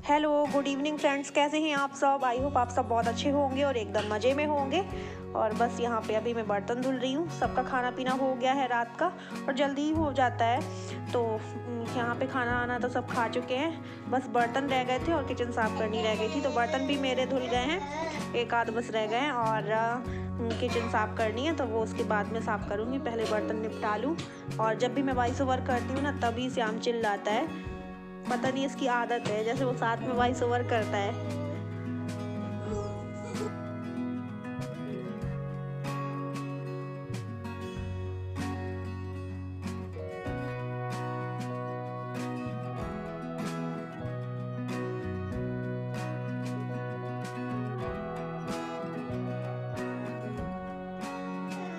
Hello good evening friends, कैसे हैं आप सब। आई होप आप सब बहुत अच्छे होंगे और एकदम मज़े में होंगे। और बस यहाँ पे अभी मैं बर्तन धुल रही हूँ। सबका खाना पीना हो गया है रात का और जल्दी ही हो जाता है। तो यहाँ पे खाना आना तो सब खा चुके हैं, बस बर्तन रह गए थे और किचन साफ़ करनी रह गई थी। तो बर्तन भी मेरे धुल गए हैं, एक आध बस रह गए हैं और किचन साफ़ करनी है तो वो उसके बाद में साफ़ करूँगी। पहले बर्तन निपटा लूँ। और जब भी मैं वॉइस ओवर करती हूँ ना तभी श्याम चिल्लाता है, पता नहीं इसकी आदत है, जैसे वो साथ में वॉइस ओवर करता है।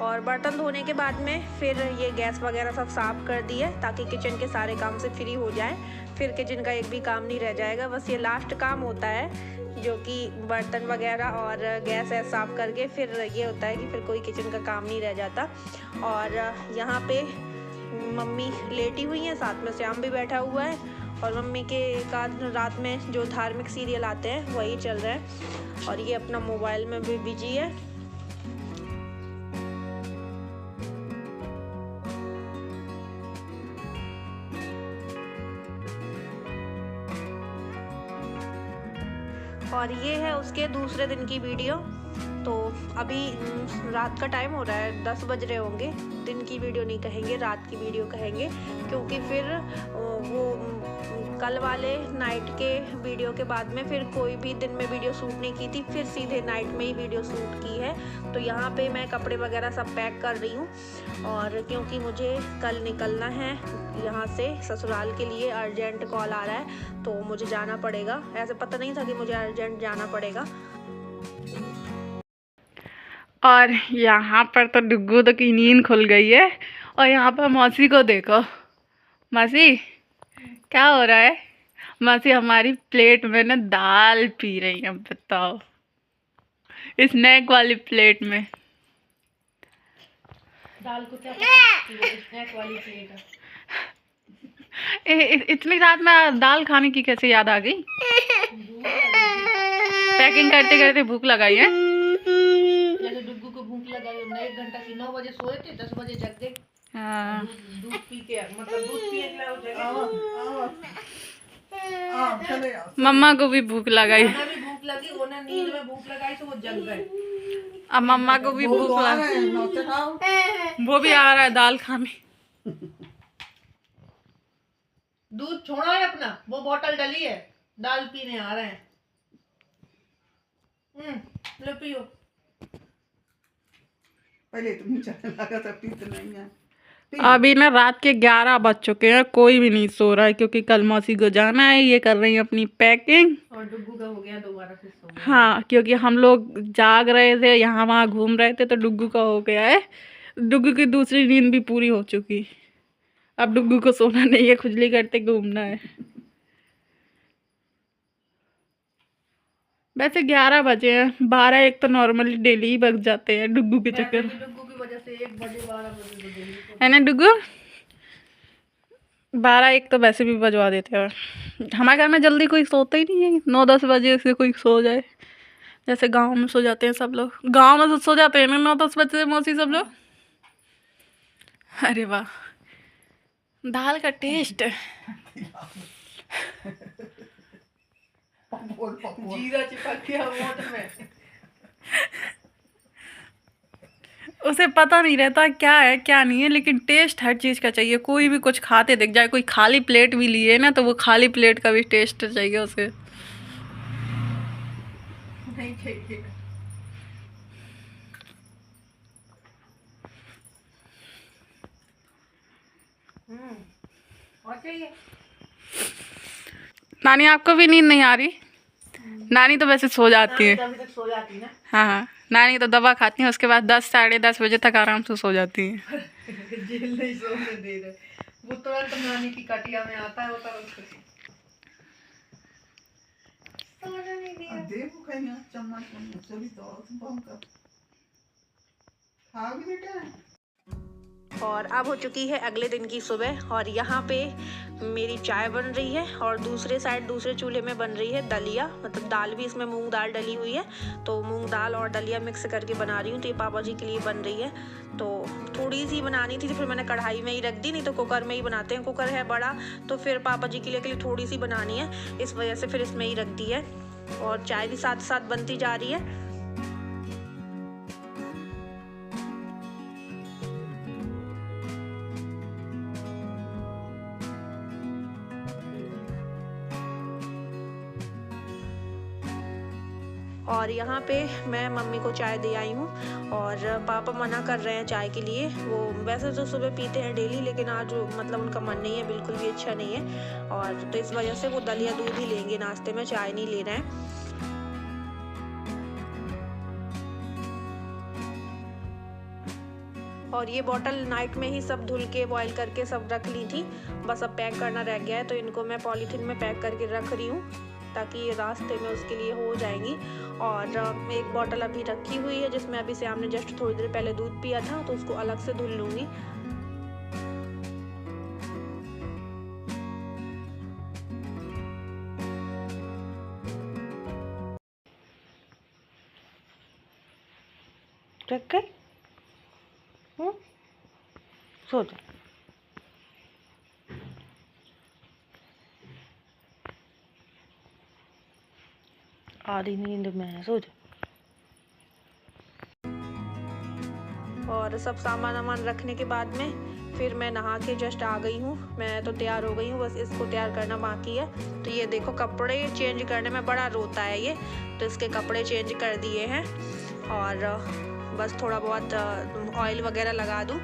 और बर्तन धोने के बाद में फिर ये गैस वगैरह सब साफ़ कर दिए ताकि किचन के सारे काम से फ्री हो जाए। फिर किचन का एक भी काम नहीं रह जाएगा, बस ये लास्ट काम होता है जो कि बर्तन वगैरह और गैस है साफ़ करके फिर ये होता है कि फिर कोई किचन का काम नहीं रह जाता। और यहाँ पे मम्मी लेटी हुई हैं, साथ में श्याम भी बैठा हुआ है और मम्मी के एक आध रात में जो धार्मिक सीरियल आते हैं वही चल रहे हैं और ये अपना मोबाइल में भी बिजी है। और ये है उसके दूसरे दिन की वीडियो। तो अभी रात का टाइम हो रहा है, 10 बज रहे होंगे। दिन की वीडियो नहीं कहेंगे, रात की वीडियो कहेंगे, क्योंकि फिर वो कल वाले नाइट के वीडियो के बाद में फिर कोई भी दिन में वीडियो शूट नहीं की थी, फिर सीधे नाइट में ही वीडियो शूट की है। तो यहाँ पे मैं कपड़े वगैरह सब पैक कर रही हूँ और क्योंकि मुझे कल निकलना है यहाँ से ससुराल के लिए, अर्जेंट कॉल आ रहा है तो मुझे जाना पड़ेगा। ऐसे पता नहीं था कि मुझे अर्जेंट जाना पड़ेगा। और यहाँ पर तो डुग्गू तो की नींद खुल गई है। और यहाँ पर मौसी को देखो, मौसी क्या हो रहा है। मौसी हमारी प्लेट में ना दाल पी रही है, बताओ, स्नैक वाली प्लेट में। दाल को क्या पता स्नैक वाली प्लेट है। इतनी रात में दाल खाने की कैसे याद आ गई। पैकिंग करते करते भूख लगाई है। जैसे डुग्गू को भूख लगाई, हमने 1 घंटा की 9 बजे सोए थे, 10 बजे जग गए। हाँ, दूध पी के मतलब दूध पिए मम्मा को भी भूख लगाई, भी भूख लगी, उन्हें नींद में भूख लगाई तो वो जग गए। अब मम्मा को भी भूख लगी, वो भी आ रहा है दाल खाने। दूध छोड़ा है अपना, वो बोतल डली है, दाल पीने आ रहे हैं। लो पियो। पहले तुम चलने लगा था, पीते नहीं है। अभी ना रात के 11 बज चुके हैं, कोई भी नहीं सो रहा है क्योंकि कल मौसी को जाना है। ये कर रही है अपनी पैकिंग और डुग्गू का हो गया दोबारा फिर सो गया। हाँ, क्योंकि हम लोग जाग रहे थे, यहाँ वहाँ घूम रहे थे, तो डुग्गू का हो गया है। डुग्गू की दूसरी नींद भी पूरी हो चुकी। अब डुग्गू को सोना नहीं है, खुजली करते घूमना है। वैसे 11 बजे हैं, 12-1 तो नॉर्मली डेली ही बज जाते हैं डुग्गू के चक्कर में। डुग्गू की वजह से 1 बजे 12 बजे है ना डुग्गू। 12-1 तो वैसे भी बजवा देते हैं। हमारे घर में जल्दी कोई सोता ही नहीं है, 9-10 बजे से कोई सो जाए। जैसे गांव में सो जाते हैं सब लोग, गांव में तो सो जाते हैं ना 9-10 बजे मौसी सब लोग। अरे वाह, दाल का टेस्ट। जीरा चिपक गया होंठ में। उसे पता नहीं रहता क्या है क्या नहीं है, लेकिन टेस्ट हर चीज़ का चाहिए। कोई भी कुछ खाते दिख जाए, कोई खाली प्लेट भी लिए ना तो वो खाली प्लेट का भी टेस्ट चाहिए उसे। नहीं चाहिए। और चाहिए। नानी आपको भी नींद नहीं आ रही। नानी तो वैसे सो जाती है। अभी तक सो जाती ना। हाँ, नानी तो दवा खाती है, उसके बाद 10-10:30 बजे तक आराम से सो जाती है। जेल नहीं सोने दे रहे, वो तुरंत नानी की कटिया में आता है, वो तुरंत सोने नहीं दिया। देखो कहीं चम्मच से भी तो खा भी बेटा। और अब हो चुकी है अगले दिन की सुबह और यहाँ पे मेरी चाय बन रही है और दूसरे साइड दूसरे चूल्हे में बन रही है दलिया, मतलब दाल भी इसमें मूंग दाल डली हुई है, तो मूंग दाल और दलिया मिक्स करके बना रही हूँ। तो ये पापा जी के लिए बन रही है, तो थोड़ी सी बनानी थी तो फिर मैंने कढ़ाई में ही रख दी, नहीं तो कुकर में ही बनाते हैं, कुकर है बड़ा तो फिर पापा जी के लिए थोड़ी सी बनानी है, इस वजह से फिर इसमें ही रख दी है। और चाय भी साथ साथ बनती जा रही है। और यहाँ पे मैं मम्मी को चाय दे आई हूँ और पापा मना कर रहे हैं चाय के लिए। वो वैसे तो सुबह पीते हैं डेली, लेकिन आज मतलब उनका मन नहीं है, बिल्कुल भी अच्छा नहीं है, और तो इस वजह से वो दलिया दूध ही लेंगे नाश्ते में, चाय नहीं ले रहे हैं। और ये बॉटल नाइट में ही सब धुल के बॉईल करके सब रख ली थी, बस अब पैक करना रह गया है, तो इनको मैं पॉलीथीन में पैक करके रख रही हूँ ताकि ये रास्ते में उसके लिए हो जाएंगी। और एक बॉटल अभी रखी हुई है जिसमें अभी श्याम ने जस्ट थोड़ी देर पहले दूध पिया था, तो उसको अलग से धुल लूँगी। रख गए, सो जा। आधी नींद में सो जा। और सब सामान वामान रखने के बाद में फिर मैं नहा के जस्ट आ गई हूँ। मैं तो तैयार हो गई हूँ, बस इसको तैयार करना बाकी है। तो ये देखो कपड़े चेंज करने में बड़ा रोता है ये, तो इसके कपड़े चेंज कर दिए हैं और बस थोड़ा बहुत ऑयल वगैरह लगा दूँ।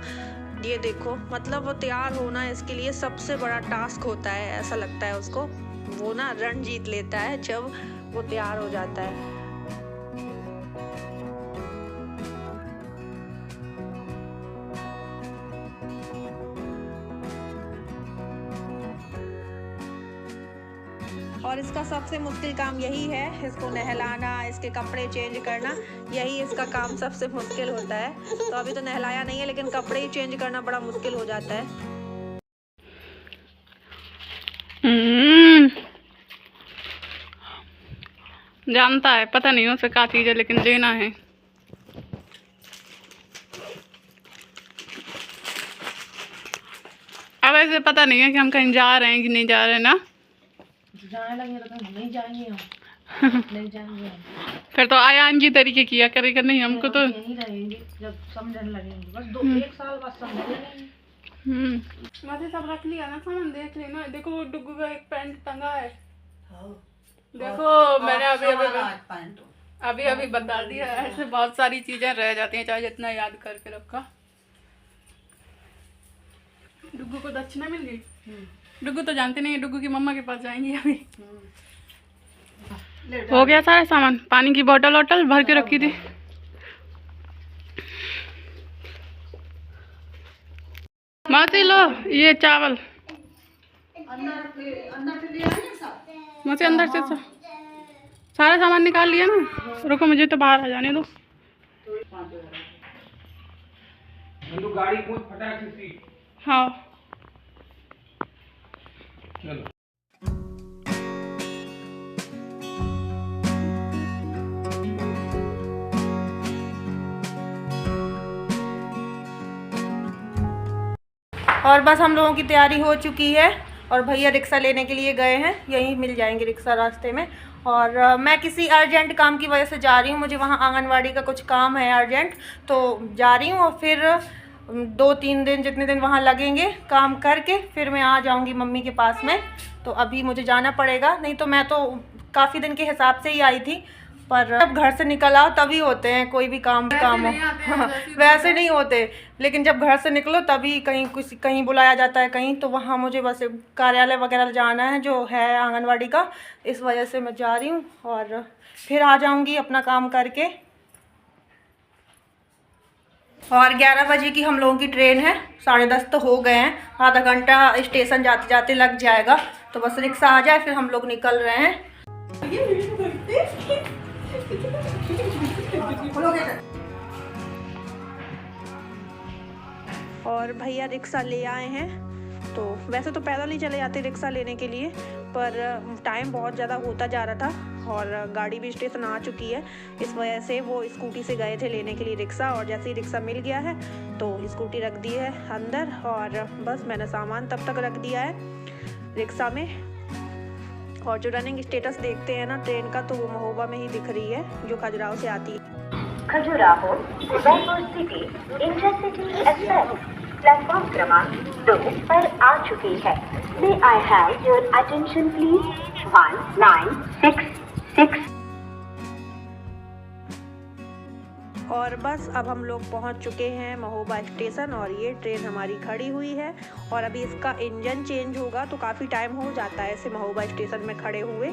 ये देखो मतलब वो तैयार होना इसके लिए सबसे बड़ा टास्क होता है, ऐसा लगता है उसको। वो ना रण जीत लेता है जब वो तैयार हो जाता है। और इसका सबसे मुश्किल काम यही है, इसको नहलाना, इसके कपड़े चेंज करना, यही इसका काम सबसे मुश्किल होता है। तो अभी तो नहलाया नहीं है, लेकिन कपड़े ही चेंज करना बड़ा मुश्किल हो जाता है। जानता है, पता नहीं उसे क्या चीज़ है, लेकिन लेना है। अब ऐसे पता नहीं है कि हम कहीं जा रहे हैं कि नहीं जा रहे हैं ना। जाने लगे तो नहीं जाएंगे हम। नहीं जाएंगे हम। फिर तो आयान जी तरीके किया करेगा, नहीं हमको तो यहीं रहेंगे जब समझने लगेंगे, बस 1 साल बाद समझ लेंगे। वैसे सब रख लिया ना सामान, देख लेना। देखो डुग्गू का एक पैंट टंगा है, देखो मैंने अभी बता दिया। ऐसे बहुत सारी चीजें रह जाती हैं, चाहे जितना याद करके रखा। डुग्गू को दक्षिणा मिल गई। डुग्गू तो जानते नहीं, डुग्गू की मम्मा के पास जाएंगे अभी। हो गया सारा सामान, पानी की बोतल वोटल भर के रखी थी। मासी लो ये चावल, मासी अंदर से सारा सामान निकाल लिया ना। रुको मुझे तो बाहर आ जाने दो। गाड़ी बहुत फटाक से। हाँ चलो। और बस हम लोगों की तैयारी हो चुकी है और भैया रिक्शा लेने के लिए गए हैं, यहीं मिल जाएंगे रिक्शा रास्ते में। और मैं किसी अर्जेंट काम की वजह से जा रही हूँ, मुझे वहाँ आंगनवाड़ी का कुछ काम है अर्जेंट, तो जा रही हूँ। और फिर 2-3 दिन जितने दिन वहाँ लगेंगे काम करके फिर मैं आ जाऊँगी मम्मी के पास में। तो अभी मुझे जाना पड़ेगा, नहीं तो मैं तो काफ़ी दिन के हिसाब से ही आई थी, पर जब घर से निकल आओ तभी होते हैं कोई भी काम हो। वैसे नहीं होते, लेकिन जब घर से निकलो तभी कहीं बुलाया जाता है कहीं, तो वहाँ मुझे बस कार्यालय वगैरह जाना है जो है आंगनवाड़ी का, इस वजह से मैं जा रही हूँ। और फिर आ जाऊँगी अपना काम करके। और 11 बजे की हम लोगों की ट्रेन है, 10:30 तो हो गए हैं, आधा घंटा स्टेशन जाते जाते लग जाएगा। तो बस रिक्शा आ जाए फिर हम लोग निकल रहे हैं। और भैया रिक्शा ले आए हैं। तो वैसे तो पैदल ही चले जाते रिक्शा लेने के लिए, पर टाइम बहुत ज़्यादा होता जा रहा था और गाड़ी भी स्टेशन आ चुकी है, इस वजह से वो स्कूटी से गए थे लेने के लिए रिक्शा। और जैसे ही रिक्शा मिल गया है तो स्कूटी रख दी है अंदर और बस मैंने सामान तब तक रख दिया है रिक्शा में। और जो रनिंग स्टेटस देखते हैं ना ट्रेन का, तो वो महोबा में ही दिख रही है जो खजुराहो से आती है। Khajuraho Udaipur city intercity express platform क्रमांक 2 पर आ चुकी है। May I have your attention please. 1966। और बस अब हम लोग पहुंच चुके हैं महोबा स्टेशन और ये ट्रेन हमारी खड़ी हुई है और अभी इसका इंजन चेंज होगा, तो काफ़ी टाइम हो जाता है ऐसे महोबा स्टेशन में खड़े हुए।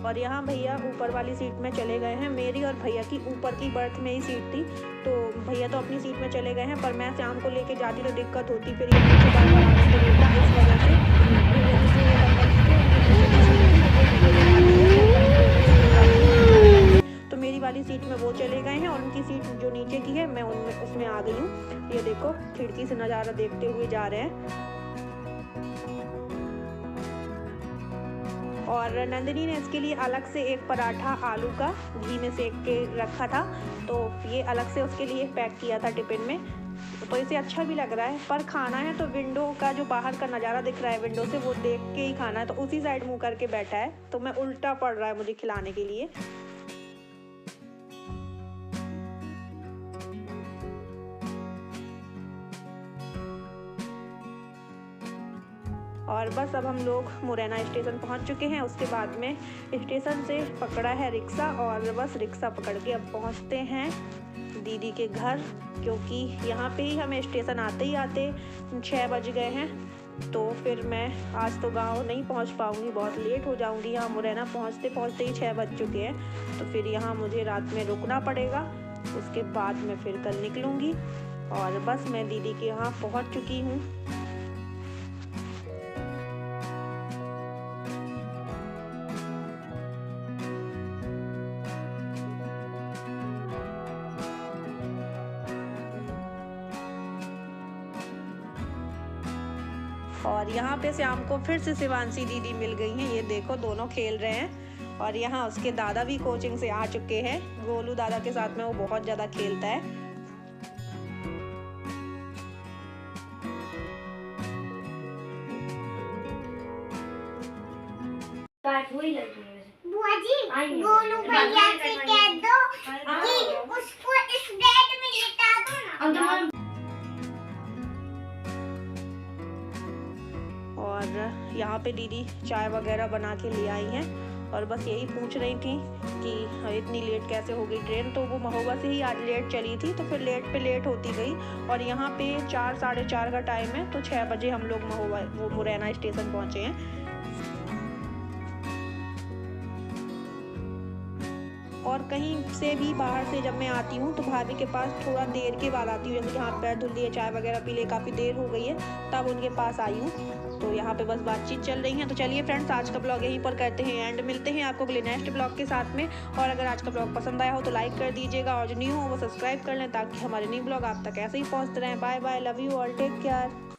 और यहाँ भैया ऊपर वाली सीट में चले गए हैं। मेरी और भैया की ऊपर की बर्थ में ही सीट थी, तो भैया तो अपनी सीट में चले गए हैं, पर मैं शाम को लेके जाती तो दिक्कत होती, फिर ये नीचे बार-बार आने को लेता, इस वजह से तो मेरी वाली सीट में वो चले गए हैं और उनकी सीट जो नीचे की है मैं उनमें उसमें आ गई हूँ। ये देखो खिड़की से नज़ारा देखते हुए जा रहे हैं। और नंदिनी ने इसके लिए अलग से एक पराठा आलू का घी में सेक के रखा था, तो ये अलग से उसके लिए पैक किया था टिफिन में। तो इसे अच्छा भी लग रहा है, पर खाना है तो विंडो का जो बाहर का नज़ारा दिख रहा है विंडो से, वो देख के ही खाना है। तो उसी साइड मुंह करके बैठा है, तो मैं उल्टा पड़ रहा है मुझे खिलाने के लिए। और बस अब हम लोग मुरैना स्टेशन पहुंच चुके हैं। उसके बाद में स्टेशन से पकड़ा है रिक्शा और बस रिक्शा पकड़ के अब पहुंचते हैं दीदी के घर, क्योंकि यहाँ पे ही हमें स्टेशन आते ही आते 6 बज गए हैं। तो फिर मैं आज तो गांव नहीं पहुंच पाऊंगी, बहुत लेट हो जाऊंगी। यहाँ मुरैना पहुंचते पहुंचते ही 6 बज चुके हैं, तो फिर यहाँ मुझे रात में रुकना पड़ेगा। उसके बाद मैं फिर कल निकलूँगी और बस मैं दीदी के यहाँ पहुँच चुकी हूँ। और यहाँ पे शाम को फिर से शिवांशी दीदी मिल गई हैं। ये देखो दोनों खेल रहे हैं और यहाँ उसके दादा भी कोचिंग से आ चुके हैं। गोलू दादा के साथ में वो बहुत ज़्यादा खेलता है। बुआ जी, गोलू भैया से कह दो कि उसको इस बेड में लिटा दो ना। और यहाँ पे दीदी चाय वगैरह बना के ले आई हैं और बस यही पूछ रही थी कि इतनी लेट कैसे हो गई ट्रेन। तो वो महोबा से ही आज लेट चली थी, तो फिर लेट पे लेट होती गई और यहाँ पे 4 साढ़े 4 का टाइम है, तो 6 बजे हम लोग वो मुरैना स्टेशन पहुँचे हैं। और कहीं से भी बाहर से जब मैं आती हूँ तो भाभी के पास थोड़ा देर के बाद आती हूँ, जैसे कि हाथ पैर धुल लिए, चाय वगैरह पी लिए, काफ़ी देर हो गई है तब उनके पास आई हूँ। तो यहाँ पे बस बातचीत चल रही है। तो चलिए फ्रेंड्स, आज का ब्लॉग यहीं पर करते हैं एंड मिलते हैं आपको अगले नेक्स्ट ब्लॉग के साथ में। और अगर आज का ब्लॉग पसंद आया हो तो लाइक कर दीजिएगा और जो न्यू हो वो सब्सक्राइब कर लें, ताकि हमारे न्यू ब्लॉग आप तक ऐसे ही पहुँचते रहें। Bye bye, love you all, take care.